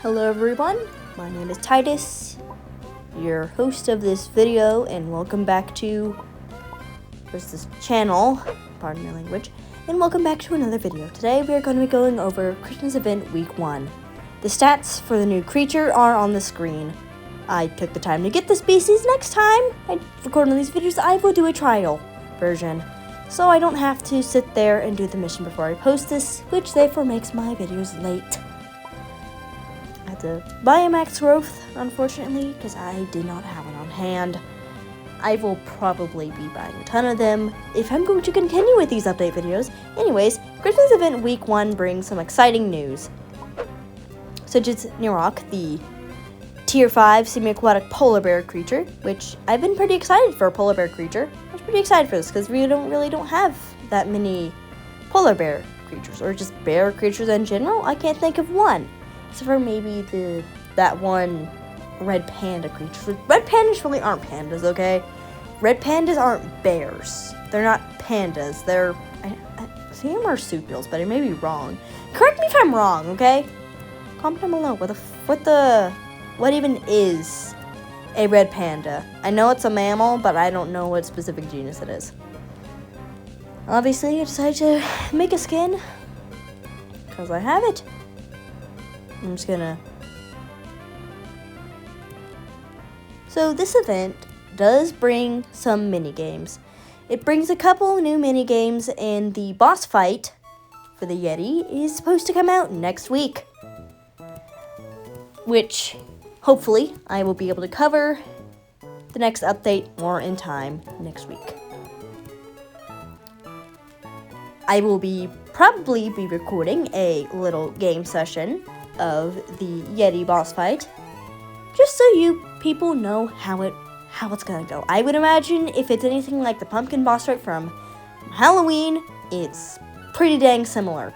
Hello everyone, my name is Titus, your host of this video, and welcome back to this channel, pardon my language, and welcome back to another video. Today we are going to be going over Christmas event week 1. The stats for the new creature are on the screen. I took the time to get the species. Next time I record one of these videos, I will do a trial version, so I don't have to sit there and do the mission before I post this, which therefore makes my videos late. I had to buy a max growth, unfortunately, because I did not have it on hand. I will probably be buying a ton of them if I'm going to continue with these update videos. Anyways, Christmas event week 1 brings some exciting news, such as Nirok, the tier 5 semi-aquatic polar bear creature, which I've been pretty excited for a polar bear creature. I was pretty excited for this because we really don't have that many polar bear creatures, or just bear creatures in general. I can't think of one. Except for maybe that one red panda creature. Red pandas really aren't pandas, okay? Red pandas aren't bears. They're not pandas. They're I think they're marsupials, but I may be wrong. Correct me if I'm wrong, okay? Comment down below. What even is a red panda? I know it's a mammal, but I don't know what specific genus it is. Obviously, I decided to make a skin because I have it. I'm just gonna... So this event does bring some mini-games. It brings a couple new mini-games, and the boss fight for the Yeti is supposed to come out next week, which hopefully I will be able to cover the next update more in time next week. I will probably be recording a little game session of the Yeti boss fight, just so you people know how it's gonna go. I would imagine if it's anything like the pumpkin boss fight from Halloween, it's pretty dang similar.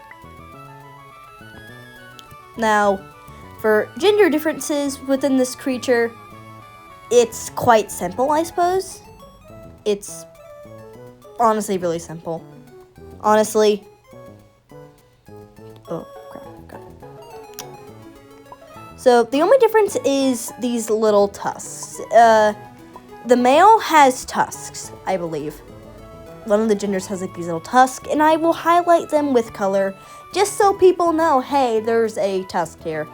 Now, for gender differences within this creature, it's quite simple, I suppose. It's honestly really simple. Honestly. Oh, crap. Got it. So, the only difference is these little tusks. The male has tusks, I believe. One of the genders has like these little tusks, and I will highlight them with color just so people know, hey, there's a tusk here.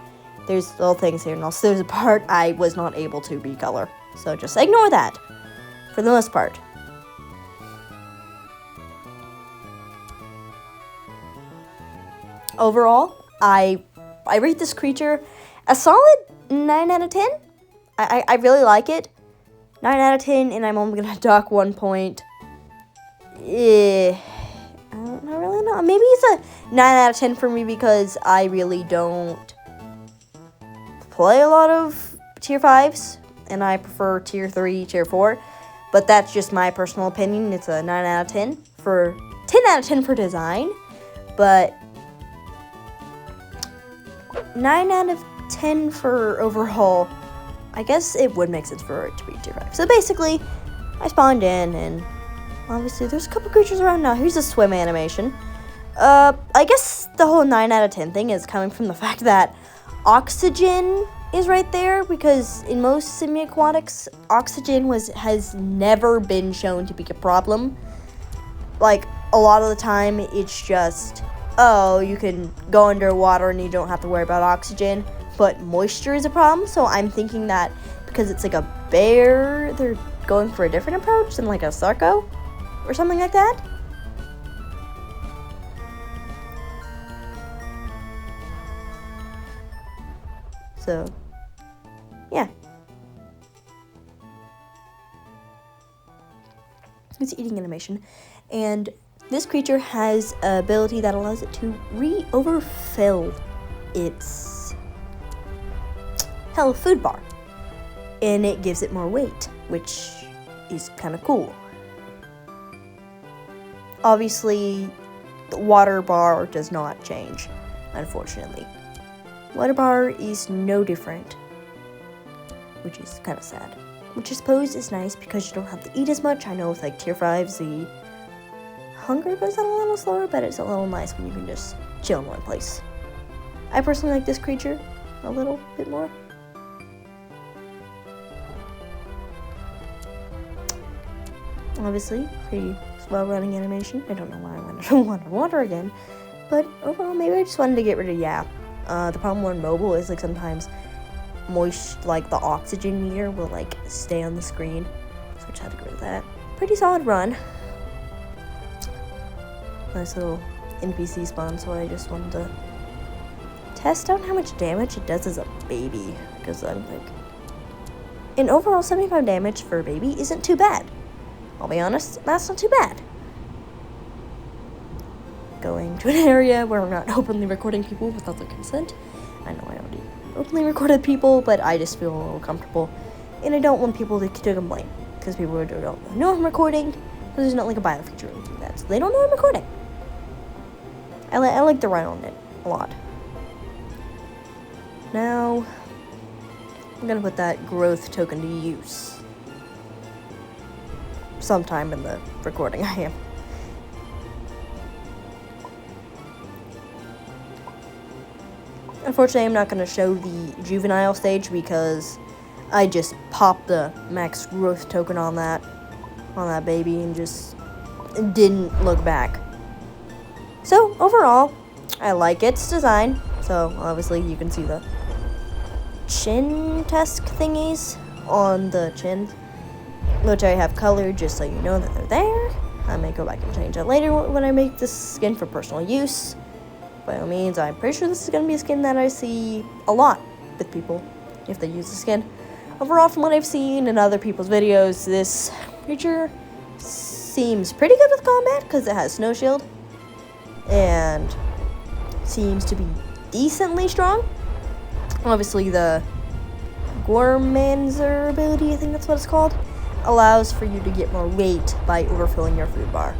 There's little things here, and also there's a part I was not able to be color. So just ignore that, for the most part. Overall, I rate this creature a solid 9 out of 10. I really like it. 9 out of 10, and I'm only going to dock 1 point. I don't really know. Maybe it's a 9 out of 10 for me because I really don't play a lot of tier 5s, and I prefer tier 3, tier 4. But that's just my personal opinion. It's a 9 out of 10 for 10 out of 10 for design, but 9 out of 10 for overall. I guess it would make sense for it to be tier 5. So basically, I spawned in, and obviously there's a couple creatures around now. Here's a swim animation. I guess the whole 9 out of 10 thing is coming from the fact that oxygen is right there, because in most semi-aquatics, oxygen has never been shown to be a problem. Like, a lot of the time, it's just, oh, you can go underwater and you don't have to worry about oxygen, but moisture is a problem. So I'm thinking that because it's like a bear, they're going for a different approach than like a Sarco or something like that. So, yeah. It's eating animation. And this creature has an ability that allows it to overfill its food bar. And it gives it more weight, which is kind of cool. Obviously, the water bar does not change, unfortunately. Water bar is no different, which is kind of sad. Which I suppose is nice because you don't have to eat as much. I know with like tier 5s, the hunger goes down a little slower, but it's a little nice when you can just chill in one place. I personally like this creature. a little bit more. Obviously, pretty well-running animation. I don't know why I went underwater again, but overall, maybe I just wanted to get rid of the problem on mobile is like sometimes like the oxygen meter will like stay on the screen, so I just had to get rid of that. Pretty solid run. Nice little NPC spawn, so I just wanted to test out how much damage it does as a baby, because I'm like, an overall 75 damage for a baby isn't too bad. I'll be honest, that's not too bad. Going to an area where I'm not openly recording people without their consent. I know I already openly recorded people, but I just feel a little comfortable, and I don't want people to complain, because people don't know I'm recording, because there's not like a bio feature or anything like that, so they don't know I'm recording. I like the run on it a lot. Now, I'm gonna put that growth token to use. Sometime in the recording I am. Unfortunately, I'm not gonna show the juvenile stage because I just popped the max growth token on that baby and just didn't look back. So overall, I like its design. So obviously you can see the chin-esque thingies on the chin, which I have colored just so you know that they're there. I may go back and change that later when I make this skin for personal use. By all means, I'm pretty sure this is going to be a skin that I see a lot with people if they use the skin. Overall, from what I've seen in other people's videos, this creature seems pretty good with combat because it has Snow Shield and seems to be decently strong. Obviously, the Gourmanzer ability, I think that's what it's called, allows for you to get more weight by overfilling your food bar,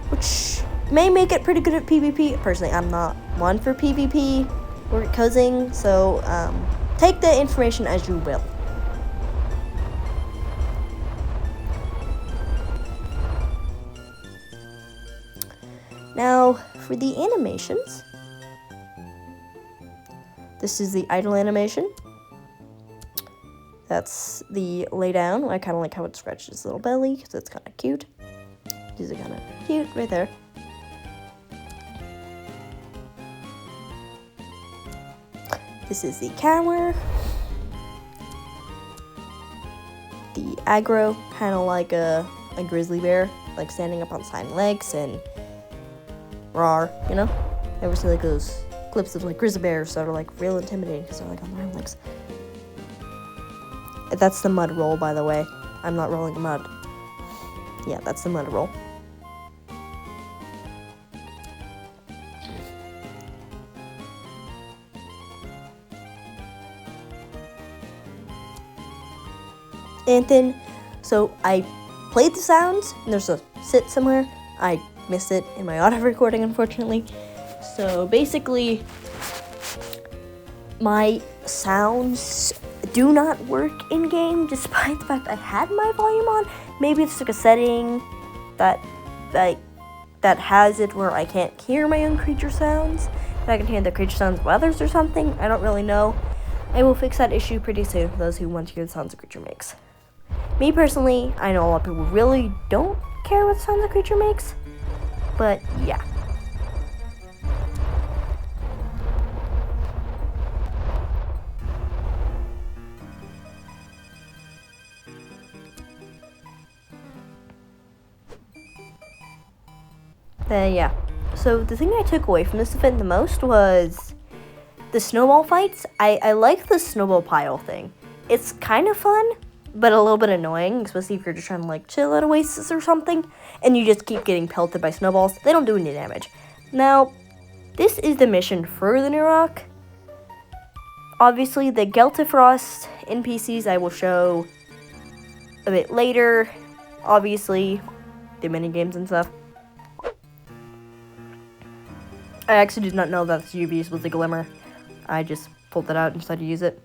which may make it pretty good at PvP. Personally, I'm not one for PvP or cozzing, so take the information as you will. Now, for the animations, this is the idle animation. That's the lay down. I kind of like how it scratches his little belly, because it's kind of cute. These are kind of cute right there. This is the cower. The aggro, kind of like a grizzly bear, like standing up on its hind legs and roar, you know? Ever see like those clips of like grizzly bears that are like real intimidating because they're like on their hind legs. That's the mud roll, by the way. I'm not rolling mud. Yeah, that's the mud roll. And then, so I played the sounds, and there's a sit somewhere. I missed it in my auto recording, unfortunately. So basically, my sounds do not work in game, despite the fact I had my volume on. Maybe it's like a setting that has it where I can't hear my own creature sounds, but I can hear the creature sounds of others or something. I don't really know. I will fix that issue pretty soon for those who want to hear the sounds a creature makes. Me personally, I know a lot of people really don't care what sounds a creature makes, but yeah. Yeah. So the thing I took away from this event the most was the snowball fights. I like the snowball pile thing. It's kind of fun, but a little bit annoying, especially if you're just trying to like chill at Oasis or something, and you just keep getting pelted by snowballs. They don't do any damage. Now, this is the mission for the New Rock. Obviously, the Geltifrost NPCs I will show a bit later. Obviously, the minigames and stuff. I actually did not know that the UVs was a glimmer. I just pulled that out and decided to use it.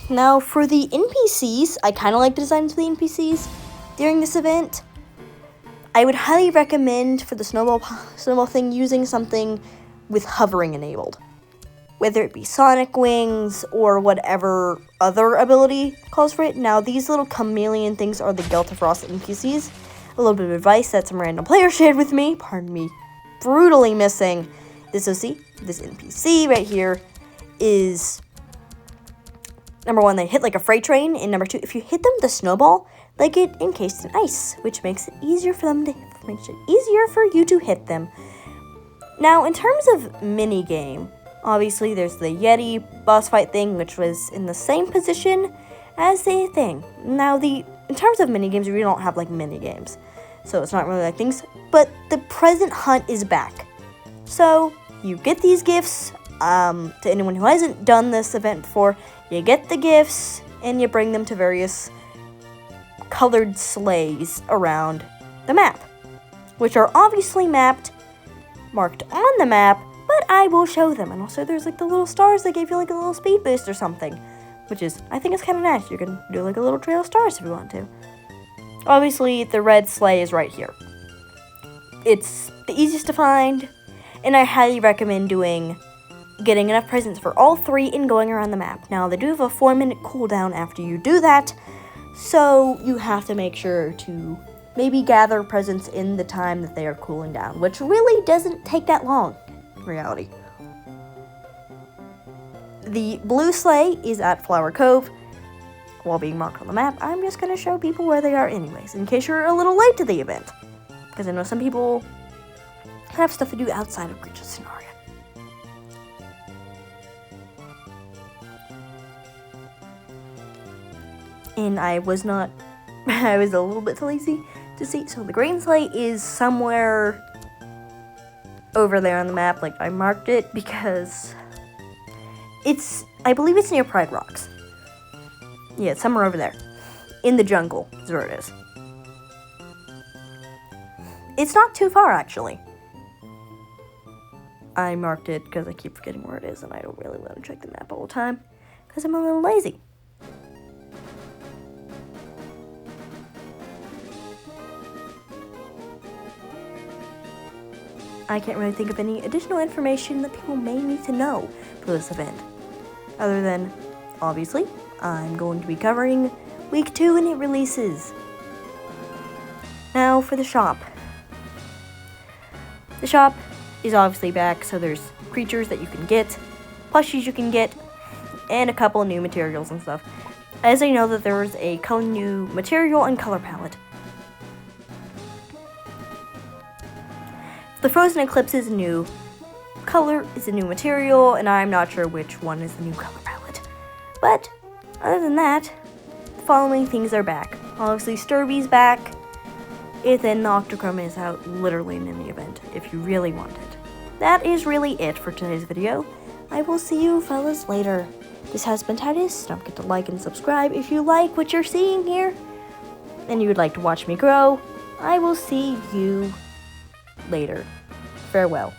Now, for the NPCs, I kind of like the designs for the NPCs during this event. I would highly recommend for the snowball thing using something with hovering enabled. whether it be sonic wings or whatever other ability calls for it. Now, these little chameleon things are the Geltafrost NPCs. A little bit of advice that some random player shared with me, pardon me, brutally missing this OC. This NPC right here is, number one, they hit like a freight train, and number two, if you hit them with a snowball, they get encased in ice, which makes it easier for you to hit them. Now, in terms of mini game, obviously there's the Yeti boss fight thing, which was in the same position as the thing. Now, in terms of mini games, we don't have like mini games, so it's not really like things. But the present hunt is back, so you get these gifts. To anyone who hasn't done this event before, you get the gifts and you bring them to various colored sleighs around the map, which are obviously marked on the map, but I will show them. And also there's like the little stars that gave you like a little speed boost or something, which is, I think it's kind of nice. You can do like a little trail of stars if you want to. Obviously the red sleigh is right here. It's the easiest to find, and I highly recommend getting enough presents for all three and going around the map. Now, they do have a 4-minute cooldown after you do that, so you have to make sure to maybe gather presents in the time that they are cooling down, which really doesn't take that long, in reality. The blue sleigh is at Flower Cove. While being marked on the map, I'm just going to show people where they are anyways, in case you're a little late to the event, because I know some people have stuff to do outside of Creatures of Sonaria. And I was a little bit too lazy to see. So the green sleigh is somewhere over there on the map. Like, I marked it because I believe it's near Pride Rocks. Yeah, it's somewhere over there. In the jungle is where it is. It's not too far, actually. I marked it because I keep forgetting where it is, and I don't really want to check the map all the time because I'm a little lazy. I can't really think of any additional information that people may need to know for this event, other than, obviously, I'm going to be covering week 2 when it releases. Now for the shop. The shop is obviously back, so there's creatures that you can get, plushies you can get, and a couple of new materials and stuff. As I know that there is a new material and color palette. The Frozen Eclipse is a new color, is a new material, and I'm not sure which one is the new color palette. But, other than that, the following things are back. Obviously, Sturby's back, and then the Octochrome is out literally in any event, if you really want it. That is really it for today's video. I will see you fellas later. This has been Titus. Don't forget to like and subscribe if you like what you're seeing here, and you would like to watch me grow. I will see you later. Farewell.